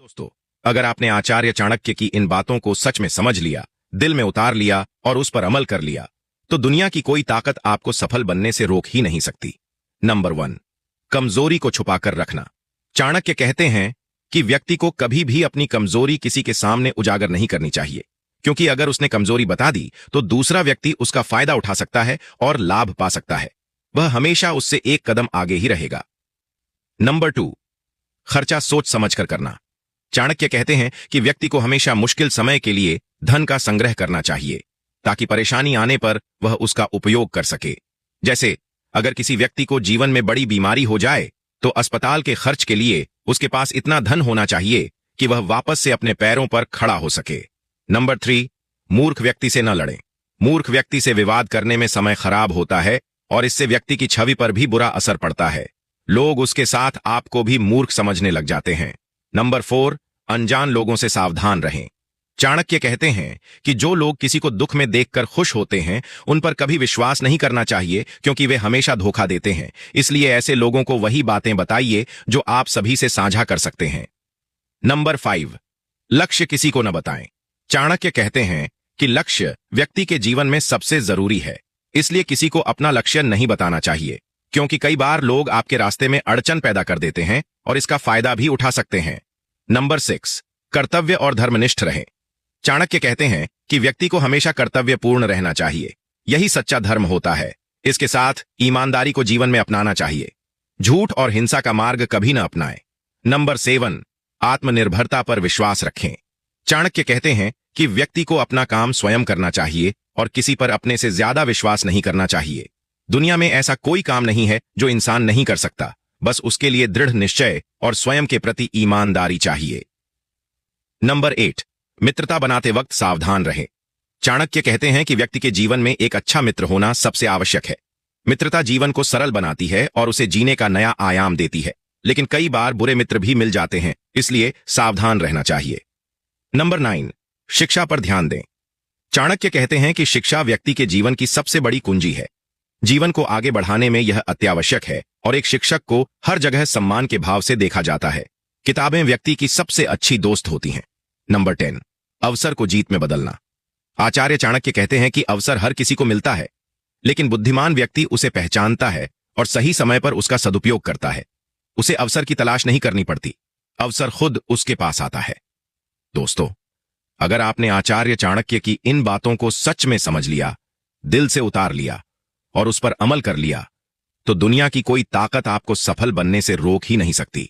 दोस्तों, अगर आपने आचार्य चाणक्य की इन बातों को सच में समझ लिया, दिल में उतार लिया और उस पर अमल कर लिया, तो दुनिया की कोई ताकत आपको सफल बनने से रोक ही नहीं सकती। नंबर 1, कमजोरी को छुपाकर रखना। चाणक्य कहते हैं कि व्यक्ति को कभी भी अपनी कमजोरी किसी के सामने उजागर नहीं करनी चाहिए, क्योंकि अगर उसने कमजोरी बता दी तो दूसरा व्यक्ति उसका फायदा उठा सकता है और लाभ पा सकता है। वह हमेशा उससे एक कदम आगे ही रहेगा। नंबर 2, खर्चा सोच समझकर करना। चाणक्य कहते हैं कि व्यक्ति को हमेशा मुश्किल समय के लिए धन का संग्रह करना चाहिए, ताकि परेशानी आने पर वह उसका उपयोग कर सके। जैसे अगर किसी व्यक्ति को जीवन में बड़ी बीमारी हो जाए तो अस्पताल के खर्च के लिए उसके पास इतना धन होना चाहिए कि वह वापस से अपने पैरों पर खड़ा हो सके। नंबर 3, मूर्ख व्यक्ति से न लड़ें। मूर्ख व्यक्ति से विवाद करने में समय खराब होता है और इससे व्यक्ति की छवि पर भी बुरा असर पड़ता है। लोग उसके साथ आपको भी मूर्ख समझने लग जाते हैं। नंबर 4, अनजान लोगों से सावधान रहें। चाणक्य कहते हैं कि जो लोग किसी को दुख में देखकर खुश होते हैं, उन पर कभी विश्वास नहीं करना चाहिए, क्योंकि वे हमेशा धोखा देते हैं। इसलिए ऐसे लोगों को वही बातें बताइए जो आप सभी से साझा कर सकते हैं। नंबर 5, लक्ष्य किसी को न बताएं। चाणक्य कहते हैं कि लक्ष्य व्यक्ति के जीवन में सबसे जरूरी है, इसलिए किसी को अपना लक्ष्य नहीं बताना चाहिए, क्योंकि कई बार लोग आपके रास्ते में अड़चन पैदा कर देते हैं और इसका फायदा भी उठा सकते हैं। नंबर 6, कर्तव्य और धर्मनिष्ठ रहें। चाणक्य कहते हैं कि व्यक्ति को हमेशा कर्तव्यपूर्ण रहना चाहिए, यही सच्चा धर्म होता है। इसके साथ ईमानदारी को जीवन में अपनाना चाहिए, झूठ और हिंसा का मार्ग कभी न अपनाएं। नंबर 7, आत्मनिर्भरता पर विश्वास रखें। चाणक्य कहते हैं कि व्यक्ति को अपना काम स्वयं करना चाहिए और किसी पर अपने से ज्यादा विश्वास नहीं करना चाहिए। दुनिया में ऐसा कोई काम नहीं है जो इंसान नहीं कर सकता, बस उसके लिए दृढ़ निश्चय और स्वयं के प्रति ईमानदारी चाहिए। नंबर 8, मित्रता बनाते वक्त सावधान रहें। चाणक्य कहते हैं कि व्यक्ति के जीवन में एक अच्छा मित्र होना सबसे आवश्यक है। मित्रता जीवन को सरल बनाती है और उसे जीने का नया आयाम देती है, लेकिन कई बार बुरे मित्र भी मिल जाते हैं, इसलिए सावधान रहना चाहिए। नंबर 9, शिक्षा पर ध्यान दें। चाणक्य कहते हैं कि शिक्षा व्यक्ति के जीवन की सबसे बड़ी कुंजी है। जीवन को आगे बढ़ाने में यह अत्यावश्यक है और एक शिक्षक को हर जगह सम्मान के भाव से देखा जाता है। किताबें व्यक्ति की सबसे अच्छी दोस्त होती हैं। नंबर 10, अवसर को जीत में बदलना। आचार्य चाणक्य कहते हैं कि अवसर हर किसी को मिलता है, लेकिन बुद्धिमान व्यक्ति उसे पहचानता है और सही समय पर उसका सदुपयोग करता है। उसे अवसर की तलाश नहीं करनी पड़ती, अवसर खुद उसके पास आता है। दोस्तों, अगर आपने आचार्य चाणक्य की इन बातों को सच में समझ लिया, दिल से उतार लिया और उस पर अमल कर लिया, तो दुनिया की कोई ताकत आपको सफल बनने से रोक ही नहीं सकती।